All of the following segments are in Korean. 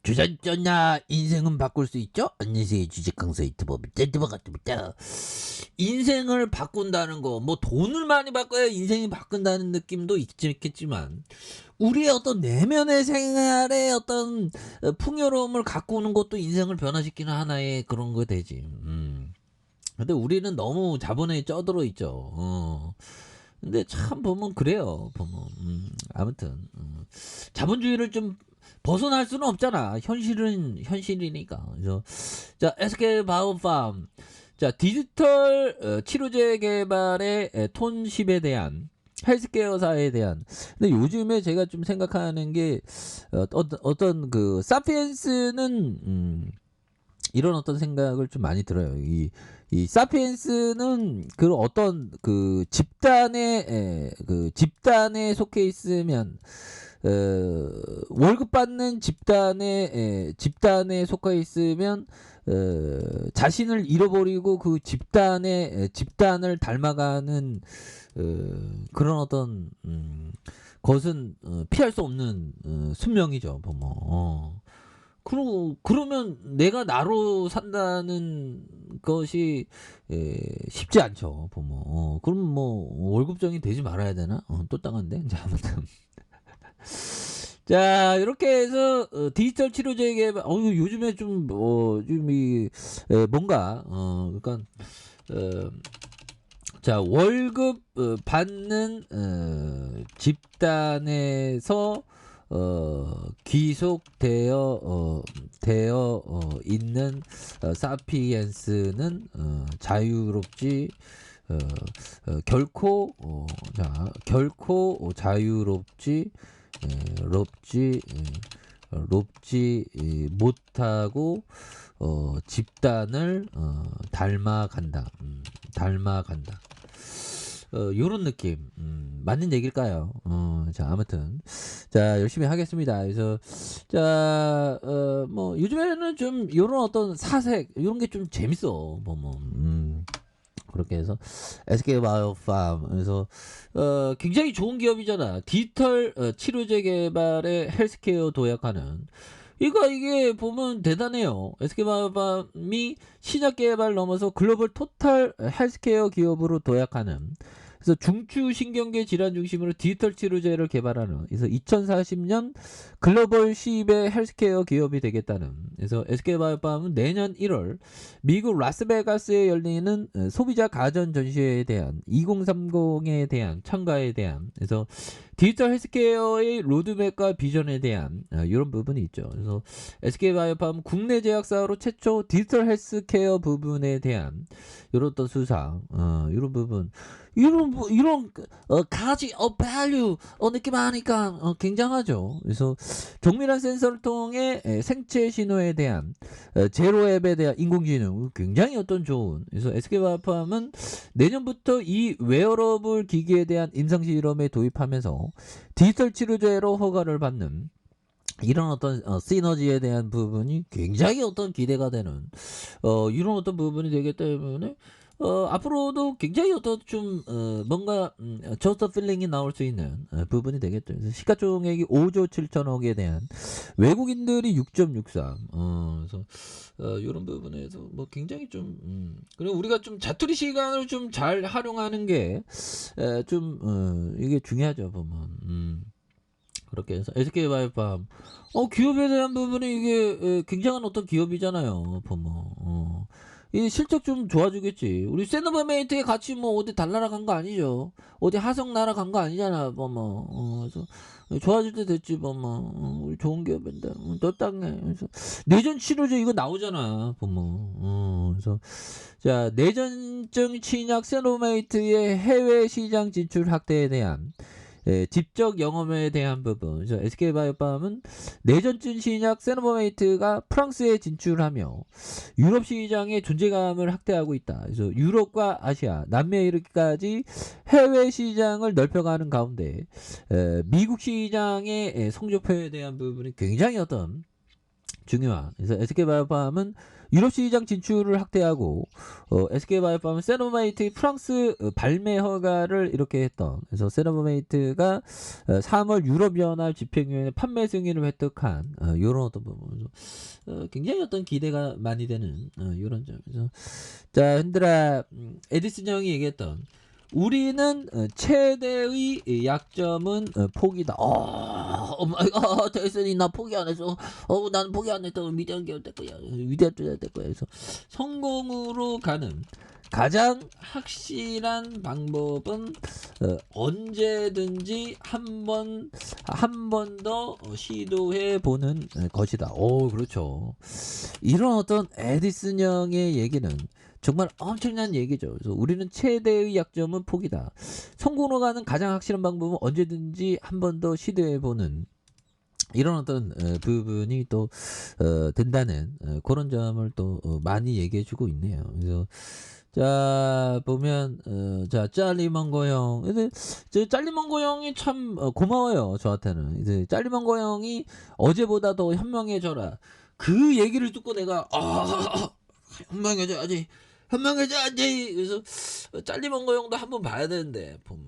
주전전야 인생은 바꿀 수 있죠? 안녕하세요. 주식 강사 유튜버 밑에드버 같습니다. 인생을 바꾼다는 거, 뭐 돈을 많이 바꿔야 인생이 바꾼다는 느낌도 있겠지만 우리의 어떤 내면의 생활의 어떤 풍요로움을 갖고 오는 것도 인생을 변화시키는 하나의 그런 거 되지. 근데 우리는 너무 자본에 쩌들어 있죠. 근데 참 보면 그래요. 보면 아무튼 자본주의를 좀 벗어날 수는 없잖아. 현실은 현실이니까. 그래서 자, SK 바이오팜, 자, 디지털 치료제 개발의 톤십에 대한 헬스케어사에 대한. 근데 요즘에 제가 좀 생각하는 게 어떤 그 사피엔스는 이런 어떤 생각을 좀 많이 들어요. 이 사피엔스는 그 어떤 그 집단에 속해 있으면 월급 받는 집단에 속해 있으면 자신을 잃어버리고 그 집단을 닮아가는 그런 어떤 것은 피할 수 없는 숙명이죠. 보면. 그러면 내가 나로 산다는 것이 쉽지 않죠. 보면. 그럼 뭐 월급쟁이 되지 말아야 되나? 또 땅한데. 자, 아무튼. 자, 이렇게 해서 디지털 치료제 개발. 요즘에 좀 뭔가 그러니까 자, 월급 받는 집단에서 귀속되어 있는 사피엔스는 자유롭지 결코 자유롭지 못하고 집단을 닮아간다. 요런 느낌. 맞는 얘기일까요? 자, 아무튼. 자, 열심히 하겠습니다. 그래서, 자, 뭐, 요즘에는 좀, 요런 어떤 사색, 요런 게 좀 재밌어. 그렇게 해서, SK 바이오팜. 그래서, 굉장히 좋은 기업이잖아. 디지털 치료제 개발에 헬스케어 도약하는. 이게 보면 대단해요. SK바이오팜이 신약 개발 넘어서 글로벌 토탈 헬스케어 기업으로 도약하는. 그래서 중추 신경계 질환 중심으로 디지털 치료제를 개발하는. 그래서 2040년 글로벌 10의 헬스케어 기업이 되겠다는. 그래서 SK바이오팜은 내년 1월 미국 라스베가스에 열리는 소비자 가전 전시회에 대한 2030에 대한 참가에 대한. 그래서 디지털 헬스케어의 로드맵과 비전에 대한 이런 부분이 있죠. 그래서 SK바이오팜 국내 제약사로 최초 디지털 헬스케어 부분에 대한 이런 또 수상, 이런 부분, 이런 가치 value 느낌 하니까 굉장하죠. 그래서 정밀한 센서를 통해 생체 신호에 대한 제로 앱에 대한 인공지능 굉장히 어떤 좋은. 그래서 SK바이오팜은 내년부터 이 웨어러블 기기에 대한 임상 실험에 도입하면서 디지털 치료제로 허가를 받는 이런 어떤 시너지에 대한 부분이 굉장히 어떤 기대가 되는 이런 어떤 부분이 되기 때문에 앞으로도 굉장히 어떤 좀 뭔가 저스트 필링이 나올 수 있는 부분이 되겠죠. 그래서 시가총액이 5조 7천억에 대한 외국인들이 6.63. 그래서 이런 부분에서 뭐 굉장히 좀 그리고 우리가 좀 자투리 시간을 좀 잘 활용하는 게 좀 이게 중요하죠. 보면. 그렇게 해서 SK바이오팜 기업에 대한 부분이 이게 굉장한 어떤 기업이잖아요. 보면 이 실적 좀 좋아지겠지. 우리 세노바메이트에 같이 뭐 어디 달나라 간 거 아니죠. 어디 하성 날아간 거 아니잖아. 보면 그래서 좋아질 때 됐지. 보면 우리 좋은 기업인데 너 땅에. 그래서 내전 치료제 이거 나오잖아. 보면 그래서 자, 내전증 신약 세노바메이트의 해외 시장 진출 확대에 대한 직접 영업에 대한 부분. SK바이오팜은 내전증 신약 세노바메이트가 프랑스에 진출하며 유럽 시장의 존재감을 확대하고 있다. 그래서 유럽과 아시아, 남미에까지 해외 시장을 넓혀가는 가운데 미국 시장의 성적표에 대한 부분이 굉장히 어떤 중요한. 그래서 SK바이오팜은 유럽 시장 진출을 확대하고 SK바이오팜은 세노바이트의 프랑스 발매 허가를 이렇게 했던. 그래서 세노바이트가 3월 유럽연합 집행위원회 판매 승인을 획득한 요런 어떤 부분 굉장히 어떤 기대가 많이 되는 요런 점에서 자 흔들아 에디슨 형이 얘기했던 우리는 최대의 약점은 포기다. 대선이 나 포기 안 했어. 나는 포기 안 했다고 위대한 게 될 거야. 위대한 될 거야. 그래서 성공으로 가는 가장 확실한 방법은 언제든지 한 번 더 시도해 보는 것이다. 그렇죠. 이런 어떤 에디슨 형의 얘기는 정말 엄청난 얘기죠. 그래서 우리는 최대의 약점은 포기다. 성공으로 가는 가장 확실한 방법은 언제든지 한 번 더 시도해보는 이런 어떤 부분이 또 된다는 그런 점을 또 많이 얘기해주고 있네요. 그래서 자 보면 자 짤리먼거 형 근데 저 짤리먼거 형이 참 고마워요. 저한테는 이제 짤리먼거 형이 어제보다 더 현명해져라 그 얘기를 듣고 내가 현명해져야지 현명해져야지 그래서 짤리먼거 형도 한번 봐야 되는데 보면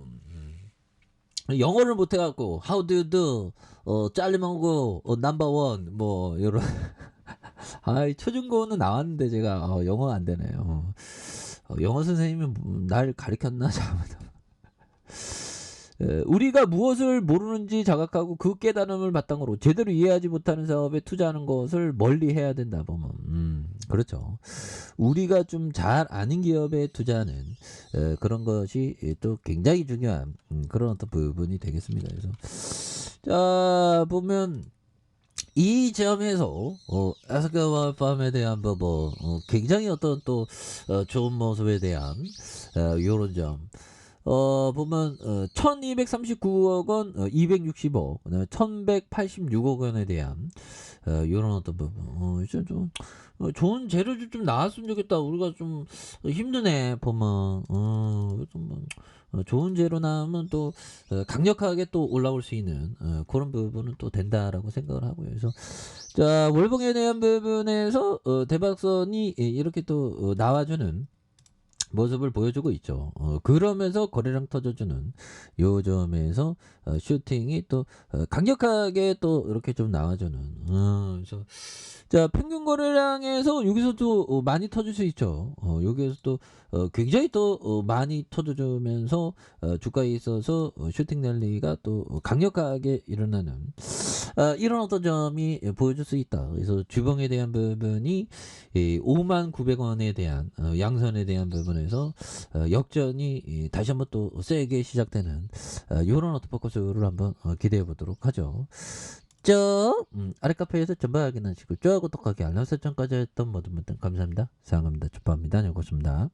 영어를 못해갖고 how do you do 짤리먼거 넘버 원 뭐 요런 초중고는 나왔는데 제가 영어가 안 되네요. 영어 선생님이 날 가르쳤나 잘못. 우리가 무엇을 모르는지 자각하고 그 깨달음을 바탕으로 제대로 이해하지 못하는 사업에 투자하는 것을 멀리 해야 된다 보면 그렇죠. 우리가 좀 잘 아는 기업에 투자하는 그런 것이 또 굉장히 중요한 그런 어떤 부분이 되겠습니다. 그래서 자 보면 이 점에서 에스카바팜에 대한 부분 굉장히 어떤 또 좋은 모습에 대한 요런 점 보면 1239억 원 260억 그다음에 1186억 원에 대한 요런 어떤 부분 진짜 좀 좋은 재료들 좀 나왔으면 좋겠다. 우리가 좀 힘드네 보면 좀 좋은 재료 나오면 또 강력하게 또 올라올 수 있는 그런 부분은 또 된다라고 생각을 하고요. 그래서 자 월봉에 대한 부분에서 대박선이 이렇게 또 나와주는 모습을 보여주고 있죠. 그러면서 거래량 터져주는 요 점에서 슈팅이 또 강력하게 또 이렇게 좀 나와주는 그래서 자 평균 거래량에서 여기서도 많이 터질 수 있죠. 여기에서 또 굉장히 또 많이 터져주면서 주가에 있어서 슈팅 랠리가 또 강력하게 일어나는 이런 어떤 점이 보여줄 수 있다. 그래서 주봉에 대한 부분이 59,900원에 대한 양선에 대한 부분에서 역전이 다시 한번 또 세게 시작되는 이런 어떤 포커스를 한번 기대해 보도록 하죠. 아래 카페에서 전방 확인하시고 좋아요 구독하기 알람 설정까지 했던 모든 분들 감사합니다. 사랑합니다. 축하합니다. 안녕히 계십니다.